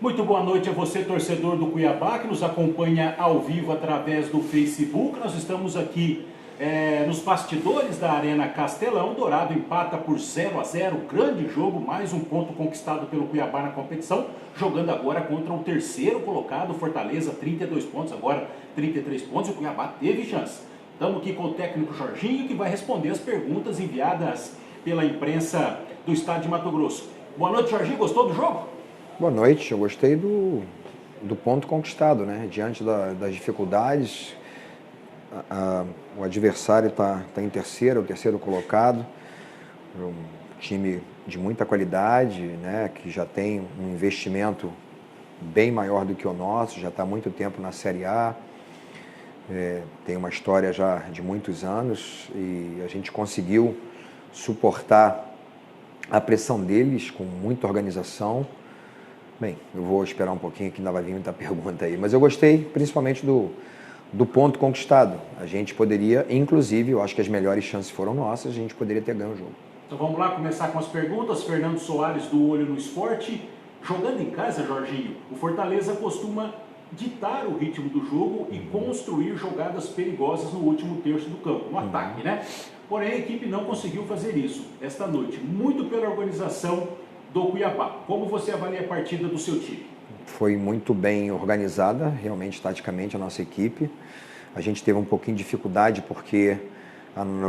Muito boa noite a você, torcedor do Cuiabá, que nos acompanha ao vivo através do Facebook. Nós estamos aqui nos bastidores da Arena Castelão. Dourado empata por 0-0, grande jogo, mais um ponto conquistado pelo Cuiabá na competição, jogando agora contra o terceiro colocado, Fortaleza, 32 pontos, agora 33 pontos, e o Cuiabá teve chance. Estamos aqui com o técnico Jorginho, que vai responder as perguntas enviadas pela imprensa do estado de Mato Grosso. Boa noite, Jorginho, gostou do jogo? Boa noite, eu gostei do ponto conquistado, né? Diante das dificuldades, o adversário está em terceiro, o terceiro colocado, um time de muita qualidade, né? Que já tem um investimento bem maior do que o nosso, já está há muito tempo na Série A, tem uma história já de muitos anos e a gente conseguiu suportar a pressão deles com muita organização. Bem, eu vou esperar um pouquinho que ainda vai vir muita pergunta aí, mas eu gostei principalmente do ponto conquistado. A gente poderia, inclusive, eu acho que as melhores chances foram nossas, a gente poderia ter ganho o jogo. Então vamos lá começar com as perguntas. Fernando Soares, do Olho no Esporte. Jogando em casa, Jorginho, o Fortaleza costuma ditar o ritmo do jogo e construir jogadas perigosas no último terço do campo, no ataque, né? Porém, a equipe não conseguiu fazer isso esta noite, muito pela organização do Cuiabá. Como você avalia a partida do seu time? Foi muito bem organizada, realmente, taticamente, a nossa equipe. A gente teve um pouquinho de dificuldade porque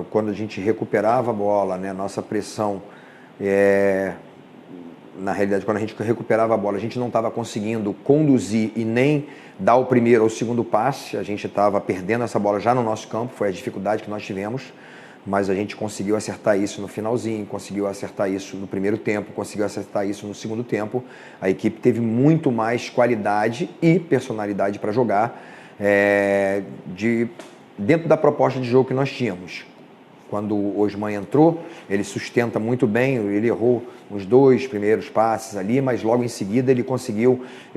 quando a gente recuperava a bola, né, nossa pressão, na realidade, quando a gente recuperava a bola, a gente não estava conseguindo conduzir e nem dar o primeiro ou o segundo passe. A gente estava perdendo essa bola já no nosso campo, foi a dificuldade que nós tivemos. Mas a gente conseguiu acertar isso no finalzinho, conseguiu acertar isso no primeiro tempo, conseguiu acertar isso no segundo tempo. A equipe teve muito mais qualidade e personalidade para jogar dentro da proposta de jogo que nós tínhamos. Quando o Osman entrou, ele sustenta muito bem, ele errou os dois primeiros passes ali, mas logo em seguida ele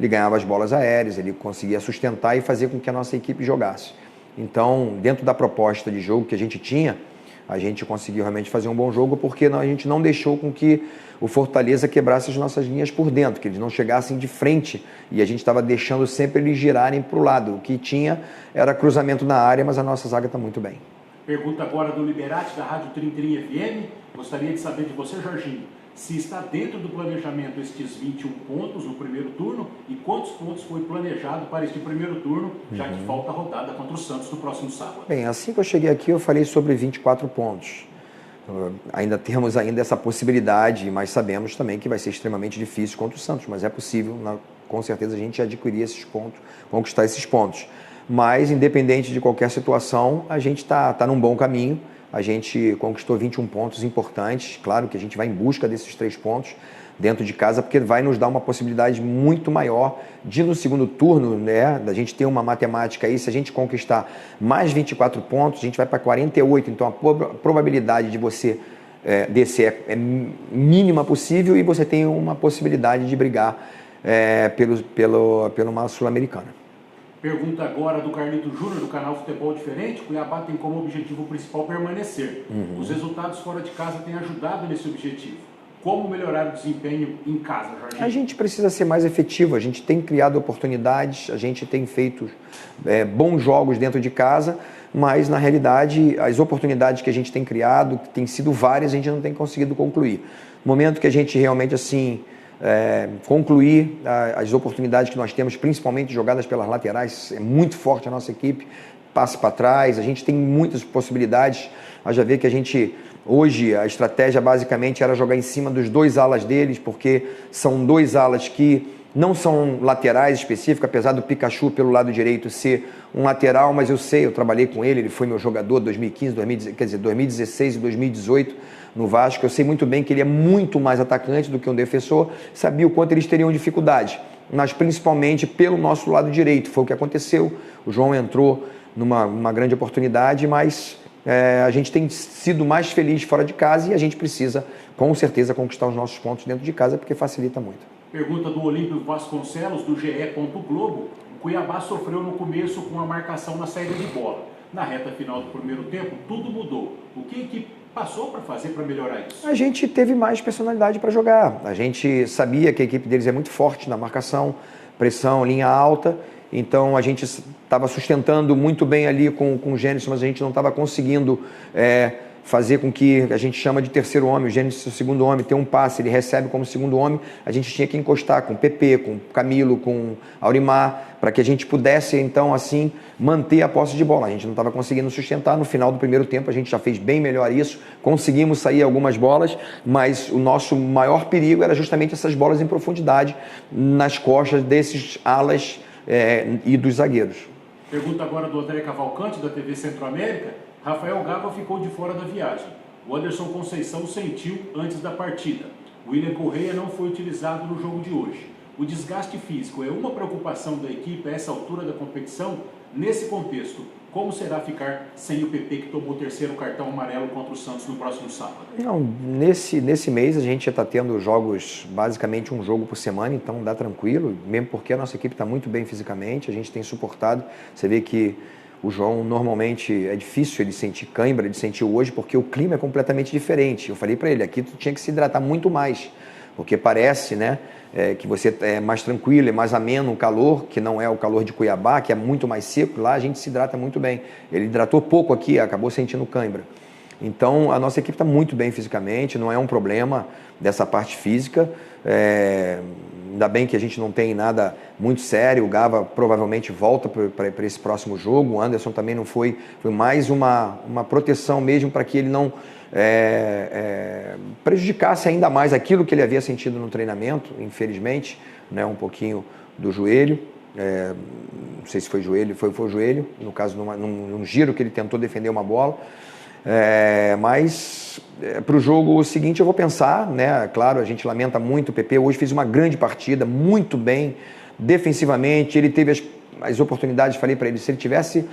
ganhava as bolas aéreas, ele conseguia sustentar e fazer com que a nossa equipe jogasse. Então, dentro da proposta de jogo que a gente tinha, a gente conseguiu realmente fazer um bom jogo porque a gente não deixou com que o Fortaleza quebrasse as nossas linhas por dentro, que eles não chegassem de frente e a gente estava deixando sempre eles girarem para o lado. O que tinha era cruzamento na área, mas a nossa zaga está muito bem. Pergunta agora do Liberati, da Rádio Trintrim FM. Gostaria de saber de você, Jorginho, se está dentro do planejamento estes 21 pontos no primeiro turno e quantos pontos foi planejado para este primeiro turno, já que falta a rodada contra o Santos no próximo sábado. Bem, assim que eu cheguei aqui eu falei sobre 24 pontos. Ainda temos essa possibilidade, mas sabemos também que vai ser extremamente difícil contra o Santos, mas é possível, com certeza, a gente adquirir esses pontos, conquistar esses pontos. Mas, independente de qualquer situação, a gente está num bom caminho. A gente conquistou 21 pontos importantes. Claro que a gente vai em busca desses 3 pontos dentro de casa, porque vai nos dar uma possibilidade muito maior de, no segundo turno, né, da gente ter uma matemática aí. Se a gente conquistar mais 24 pontos, a gente vai para 48. Então, a probabilidade de você descer é mínima possível e você tem uma possibilidade de brigar pela Sul-Americana. Pergunta agora do Carlito Júnior, do canal Futebol Diferente. Cuiabá tem como objetivo principal permanecer. Os resultados fora de casa têm ajudado nesse objetivo. Como melhorar o desempenho em casa, Jorginho? A gente precisa ser mais efetivo. A gente tem criado oportunidades, a gente tem feito bons jogos dentro de casa, mas, na realidade, as oportunidades que a gente tem criado, que tem sido várias, a gente não tem conseguido concluir. No momento que a gente realmente, assim, concluir as oportunidades que nós temos, principalmente jogadas pelas laterais, é muito forte a nossa equipe, passe para trás, a gente tem muitas possibilidades. A já ver que a gente, hoje, a estratégia basicamente era jogar em cima dos 2 alas deles, porque são 2 alas que não são laterais específicos, apesar do Pikachu pelo lado direito ser um lateral, mas eu trabalhei com ele foi meu jogador 2016 e 2018 no Vasco. Eu sei muito bem que ele é muito mais atacante do que um defensor, sabia o quanto eles teriam dificuldade, mas principalmente pelo nosso lado direito, foi o que aconteceu. O João entrou numa grande oportunidade, mas a gente tem sido mais feliz fora de casa e a gente precisa, com certeza, conquistar os nossos pontos dentro de casa, porque facilita muito. Pergunta do Olímpio Vasconcelos, do GE. Globo. O Cuiabá sofreu no começo com a marcação na saída de bola. Na reta final do primeiro tempo, tudo mudou. O que a equipe passou para fazer para melhorar isso? A gente teve mais personalidade para jogar. A gente sabia que a equipe deles é muito forte na marcação, pressão, linha alta. Então a gente estava sustentando muito bem ali com o Gênesis, mas a gente não estava conseguindo fazer com que a gente chama de terceiro homem, o Gênesis, o segundo homem, tem um passe, ele recebe como segundo homem, a gente tinha que encostar com o PP, com o Camilo, com o Aurimar, para que a gente pudesse, então, assim, manter a posse de bola. A gente não estava conseguindo sustentar. No final do primeiro tempo, a gente já fez bem melhor isso, conseguimos sair algumas bolas, mas o nosso maior perigo era justamente essas bolas em profundidade nas costas desses alas e dos zagueiros. Pergunta agora do André Cavalcante, da TV Centro-América. Rafael Gava ficou de fora da viagem. O Anderson Conceição sentiu antes da partida. O William Correia não foi utilizado no jogo de hoje. O desgaste físico é uma preocupação da equipe a essa altura da competição? Nesse contexto, como será ficar sem o PP, que tomou o terceiro cartão amarelo contra o Santos no próximo sábado? Não, nesse mês a gente já está tendo jogos, basicamente um jogo por semana, então dá tranquilo, mesmo porque a nossa equipe está muito bem fisicamente, a gente tem suportado. Você vê que o João normalmente é difícil ele sentir cãibra, ele sentiu hoje porque o clima é completamente diferente. Eu falei para ele, aqui tu tinha que se hidratar muito mais, porque parece, né, que você é mais tranquilo, é mais ameno o calor, que não é o calor de Cuiabá, que é muito mais seco. Lá a gente se hidrata muito bem. Ele hidratou pouco aqui, acabou sentindo cãibra. Então a nossa equipe está muito bem fisicamente, não é um problema dessa parte física. Ainda bem que a gente não tem nada muito sério. O Gava provavelmente volta para esse próximo jogo. O Anderson também não foi mais uma proteção mesmo para que ele não prejudicasse ainda mais aquilo que ele havia sentido no treinamento, infelizmente, né, um pouquinho do joelho. Não sei se foi joelho, foi o joelho, no caso num giro que ele tentou defender uma bola. Mas para o jogo seguinte eu vou pensar, né? Claro, a gente lamenta muito. O PP hoje fez uma grande partida, muito bem defensivamente. Ele teve as oportunidades, falei para ele, se ele tivesse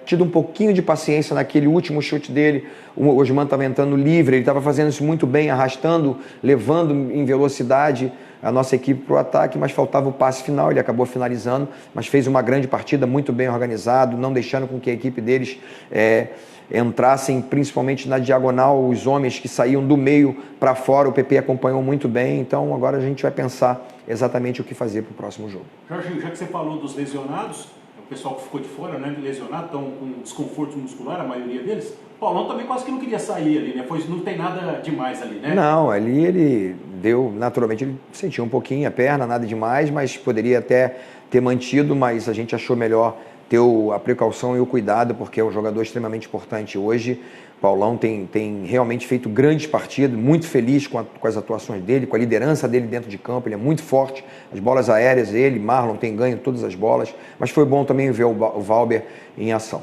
tido um pouquinho de paciência naquele último chute dele, o Osman estava entrando livre, ele estava fazendo isso muito bem, arrastando, levando em velocidade a nossa equipe para o ataque, mas faltava o passe final. Ele acabou finalizando, mas fez uma grande partida, muito bem organizado, não deixando com que a equipe deles entrassem principalmente na diagonal, os homens que saíam do meio para fora. O PP acompanhou muito bem, então agora a gente vai pensar exatamente o que fazer para o próximo jogo. Jorginho, já que você falou dos lesionados, o pessoal que ficou de fora, né, lesionado, estão com desconforto muscular, a maioria deles. O Paulão também quase que não queria sair ali, né? Não tem nada demais ali, né? Não, ali ele deu, naturalmente, ele sentiu um pouquinho a perna, nada demais, mas poderia até ter mantido, mas a gente achou melhor ter a precaução e o cuidado, porque é um jogador extremamente importante hoje. Paulão tem realmente feito grandes partidas, muito feliz com as atuações dele, com a liderança dele dentro de campo. Ele é muito forte, as bolas aéreas, Marlon tem ganho todas as bolas, mas foi bom também ver o Valber em ação.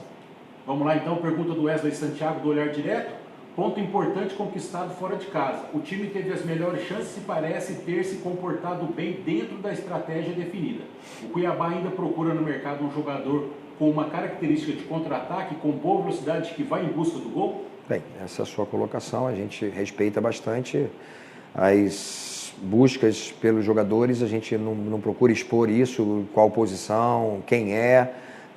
Vamos lá então, pergunta do Wesley Santiago, do Olhar Direto. Ponto importante conquistado fora de casa. O time teve as melhores chances e parece ter se comportado bem dentro da estratégia definida. O Cuiabá ainda procura no mercado um jogador com uma característica de contra-ataque, com boa velocidade, que vai em busca do gol? Bem, essa é a sua colocação. A gente respeita bastante as buscas pelos jogadores. A gente não procura expor isso, qual posição, quem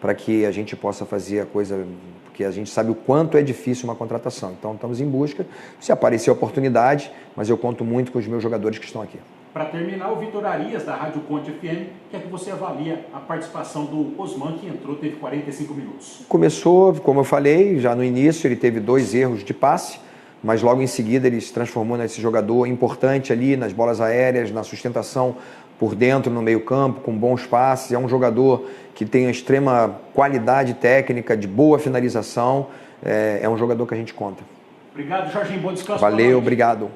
para que a gente possa fazer a coisa, porque a gente sabe o quanto é difícil uma contratação. Então estamos em busca, se aparecer a oportunidade, mas eu conto muito com os meus jogadores que estão aqui. Para terminar, o Vitor Arias, da Rádio Conte FM, quer que você avalia a participação do Osman, que entrou, teve 45 minutos. Começou, como eu falei, já no início ele teve 2 erros de passe, mas logo em seguida ele se transformou nesse jogador importante ali, nas bolas aéreas, na sustentação por dentro, no meio campo, com bons passes. É um jogador que tem uma extrema qualidade técnica, de boa finalização. É um jogador que a gente conta. Obrigado, Jorginho. Bom descanso. Valeu, obrigado.